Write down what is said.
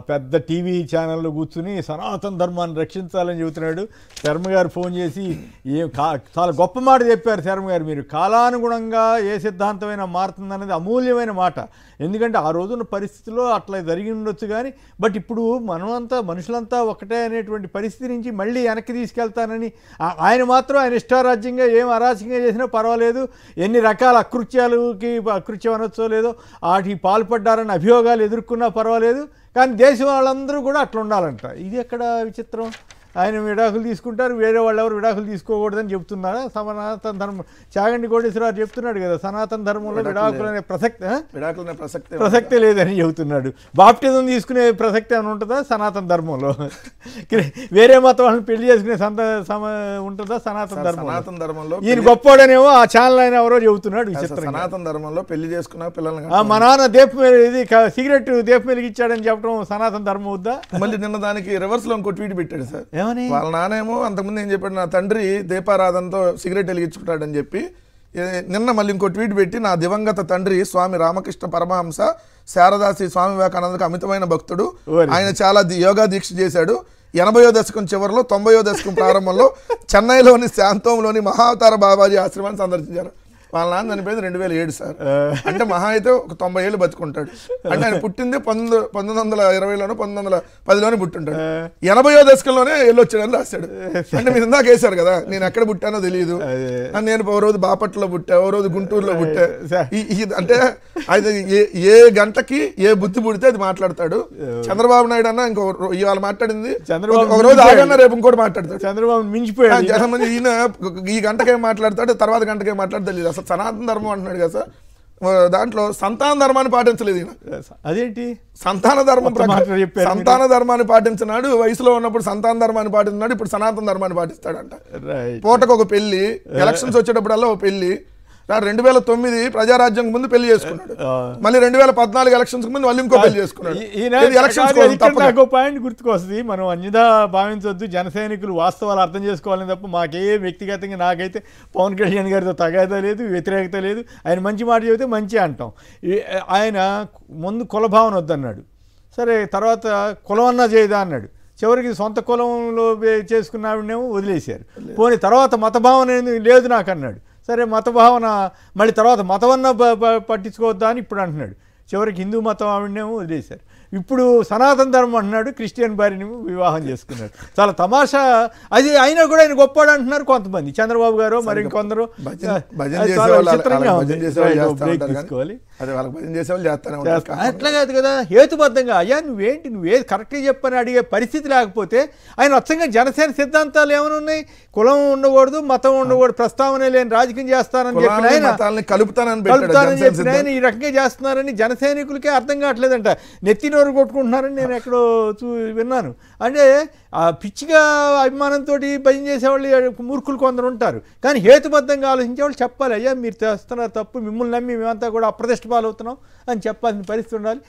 పెద్ద టీవీ ఛానల్లో కూర్చుని సనాతన ధర్మాన్ని రక్షించాలని చెబుతున్నాడు. శర్మ గారు ఫోన్ చేసి చాలా గొప్ప మాట చెప్పారు. శర్మ గారు, మీరు కాలానుగుణంగా ఏ సిద్ధాంతమైనా మారుతుందనేది అమూల్యమైన మాట. ఎందుకంటే ఆ రోజున్న పరిస్థితిలో అట్లా జరిగి ఉండొచ్చు, కానీ బట్ ఇప్పుడు మనుషులంతా ఒకటే అనేటువంటి పరిస్థితి నుంచి మళ్ళీ వెనక్కి తీసుకెళ్తానని ఆయన మాత్రం ఆయన ఇష్టారాజ్యంగా ఏం అరాచకంగా చేసినా పర్వాలేదు, ఎన్ని రకాల అకృత్యం అనొచ్చో లేదో వాటికి పాల్పడ్డారని అభియోగాలు ఎదుర్కొన్నా పర్వాలేదు, కానీ దేశం వాళ్ళందరూ కూడా అట్లా ఉండాలంట. ఇది ఎక్కడ విచిత్రం? ఆయన విడాకులు తీసుకుంటారు, వేరే వాళ్ళు ఎవరు విడాకులు తీసుకోకూడదని చెప్తున్నారా? సనాతన ధర్మం చాగంటి కోటేశ్వరరావు చెప్తున్నాడు కదా, సనాతన ధర్మంలో విడాకులు అనే ప్రసక్తే లేదని చెబుతున్నాడు. బాప్టిజం తీసుకునే ప్రసక్తి ఏమైనా ఉంటుందా సనాతన ధర్మంలో? వేరే మతం వాళ్ళని పెళ్లి చేసుకునే ఉంటుందా సనాతన ధర్మంలో? ఈయన గొప్పవాడనేమో ఆ ఛానల్ ఆయన ఎవరో చెబుతున్నాడు విచిత్రం. సనాతన ధర్మంలో పెళ్లి చేసుకున్న పిల్లల్ని మా నాన్న ఇది సిగరెట్ దీపం వెలిగించాడని చెప్పడం సనాతన ధర్మం వద్దా? మళ్ళీ నిన్న దానికి రివర్స్ లో ఇంకో ట్వీట్ పెట్టాడు సార్. వాళ్ళ నానేమో అంతకుముందు ఏం చెప్పాడు, నా తండ్రి దీపారాధనతో సిగరెట్ వెలిగించుకుంటాడని చెప్పి నిన్న మళ్ళీ ఇంకో ట్వీట్ పెట్టి, నా దివంగత తండ్రి స్వామి రామకృష్ణ పరమహంస శారదాశ్రీ స్వామి వివేకానందకు అమితమైన భక్తుడు, ఆయన చాలా యోగా దీక్ష చేశాడు. 80వ దశకం చివరిలో 90వ దశకం ప్రారంభంలో చెన్నైలోని శాంతంలోని మహావతార బాబాజీ ఆశ్రమాన్ని సందర్శించారు. వాళ్ళ నాన్న చనిపోయింది 2007 సార్. అంటే మహా అయితే ఒక 90 ఏళ్ళు బతుకుంటాడు. అంటే ఆయన పుట్టింది 1920లోనో 1910లోనే పుట్టుంటాడు. 80వ దశకంలోనే వెళ్ళొచ్చాడని రాశాడు. అంటే మీరు ఇందాక వేశారు కదా, నేను ఎక్కడ పుట్టానో తెలియదు, నేను ఓ రోజు బాపట్లలో పుట్టా, ఓ రోజు గుంటూరులో పుట్టా. అంటే అయితే ఏ గంటకి ఏ బుద్ధి పుడితే అది మాట్లాడతాడు. చంద్రబాబు నాయుడు అన్న ఇంకో ఇవాళ మాట్లాడింది, ఒక రోజు ఆగన్నా రేపు ఇంకోటి మాట్లాడతాడు. చంద్రబాబు మించిపోయాడు. ఈయన ఈ గంటకేం మాట్లాడతాడు, తర్వాత గంటకేం మాట్లాడతాడు తెలియదు. అసలు సనాతన ధర్మం అంటున్నాడు కదా సార్, దాంట్లో సంతాన ధర్మాన్ని పాటించలేదు ఈయన. అదేంటి సంతాన ధర్మాన్ని పాటించినాడు, వయసులో ఉన్నప్పుడు సంతాన ధర్మాన్ని పాటించినాడు, ఇప్పుడు సనాతన ధర్మాన్ని పాటిస్తాడంట. పూటకు ఒక పెళ్లి, ఎలక్షన్స్ వచ్చేటప్పుడల్లా ఒక పెళ్లి. 2009 ప్రజారాజ్యం ముందు పెళ్లి చేసుకున్నాడు, మళ్ళీ 2014 ఎలక్షన్స్ ముందు మళ్ళీ ఇంకో పెళ్లి చేసుకున్నాడు. నాకు పాయింట్ గుర్తుకొస్తుంది, మనం అన్యదా భావించవద్దు, జన సైనికులు వాస్తవాలు అర్థం చేసుకోవాలని తప్ప మాకే వ్యక్తిగతంగా నాకైతే పవన్ కళ్యాణ్ గారితో తగాదా లేదు, వ్యతిరేకత లేదు. ఆయన మంచి మాట చెబితే మంచి అంటాం. ఆయన ముందు కులభావన వద్దన్నాడు, సరే తర్వాత కులం అన్నా చేయదా అన్నాడు, చివరికి సొంత కులంలో చేసుకున్న ఆవిడనేమో వదిలేశారు. పోనీ తర్వాత మతభావన లేదు నాకు అన్నాడు, సరే మత భావన మళ్ళీ తర్వాత మతమన్నా పట్టించుకోవద్దా అని ఇప్పుడు అంటున్నాడు. చివరికి హిందూ మతం ఆవిడనేమో వదిలేశారు. ఇప్పుడు సనాతన ధర్మం అంటున్నాడు, క్రిస్టియన్ భార్యని వివాహం చేసుకున్నాడు. చాలా తమాషా. అది అయినా కూడా ఆయన గొప్పవాడు అంటున్నారు కొంతమంది, చంద్రబాబు గారు మరి ఇంకొందరు. తీసుకోవాలి అట్లా కాదు కదా, హేతుబద్ధంగా అయ్యా నువ్వే కరెక్ట్గా చెప్పని అడిగే పరిస్థితి లేకపోతే ఆయన అచ్చంగా జనసేన సిద్ధాంతాలు ఏమైనా ఉన్నాయి, కులం ఉండకూడదు, మతం ఉండకూడదు, ప్రస్తావన లేని రాజకీయం చేస్తానని చెప్పిన ఆయన, కలుపుతానని చెప్పిన ఆయన ఈ రకంగా చేస్తున్నారని జనసైనికులకే అర్థం కావట్లేదంట. నెత్తినోరు కొట్టుకుంటున్నారని నేను ఎక్కడో విన్నాను. అంటే ఆ పిచ్చిగా అభిమానంతో భజన చేసేవాళ్ళు మూర్ఖులు కొందరు ఉంటారు, కానీ హేతుబద్ధంగా ఆలోచించే వాళ్ళు చెప్పాలి, అయ్యా మీరు చేస్తున్నారు తప్పు, మిమ్మల్ని నమ్మి మేమంతా కూడా అప్రతిష్ట పాలవుతున్నాం అని చెప్పాల్సిన పరిస్థితి ఉండాలి.